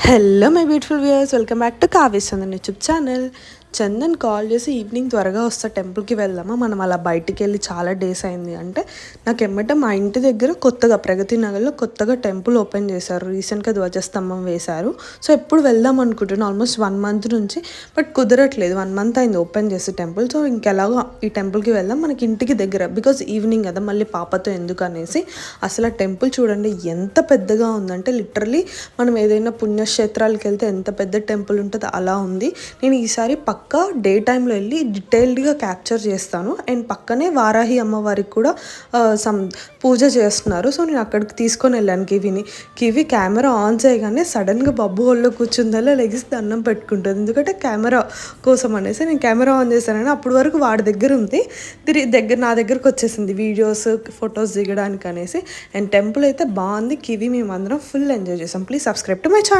Hello my beautiful viewers, welcome back to Kavya's Chandan YouTube channel. Chandan call చేసి evening త్వరగా వస్తా, టెంపుల్కి వెళ్దామా, మనం అలా బయటికి వెళ్ళి చాలా డేస్ అయింది అంటే, నాకు ఎమ్మట మా ఇంటి దగ్గర కొత్తగా ప్రగతి నగర్లో కొత్తగా టెంపుల్ ఓపెన్ చేశారు. రీసెంట్గా ధ్వజస్తంభం వేశారు. సో ఎప్పుడు వెళ్దాం అనుకుంటున్నాను ఆల్మోస్ట్ 1 మంత్ నుంచి, బట్ కుదరట్లేదు. 1 మంత్ అయింది ఓపెన్ చేసి టెంపుల్. సో ఇంకెలాగో ఈ టెంపుల్కి వెళ్దాం, మనకి ఇంటికి దగ్గర, బికాజ్ ఈవినింగ్ కదా, మళ్ళీ పాపతో ఎందుకు అనేసి. అసలు ఆ టెంపుల్ చూడండి ఎంత పెద్దగా ఉందంటే, లిటరలీ మనం ఏదైనా పుణ్యక్షేత్రాలకు వెళ్తే ఎంత పెద్ద టెంపుల్ ఉంటుందో అలా ఉంది. నేను ఈసారి పక్కా డే టైంలో వెళ్ళి డీటెయిల్డ్గా క్యాప్చర్ చేస్తాను. అండ్ పక్కనే వారాహి అమ్మవారికి కూడా పూజ చేస్తున్నారు. సో నేను అక్కడికి తీసుకొని వెళ్ళాను కివి కెమెరా ఆన్ చేయగానే సడన్గా బబ్బు ఒళ్ళో కూర్చుందల్లా లెగిసి దండం పెట్టుకుంటుంది. ఎందుకంటే కెమెరా కోసం అనేసి నేను కెమెరా ఆన్ చేశానని, అప్పటి వరకు వాడి దగ్గర ఉంది, నా దగ్గరకు వచ్చేసింది వీడియోస్ ఫొటోస్ దిగడానికి అనేసి. అండ్ టెంపుల్ అయితే బాగుంది. కివి మేమందరం ఫుల్ ఎంజాయ్ చేసాం. Please subscribe to my channel.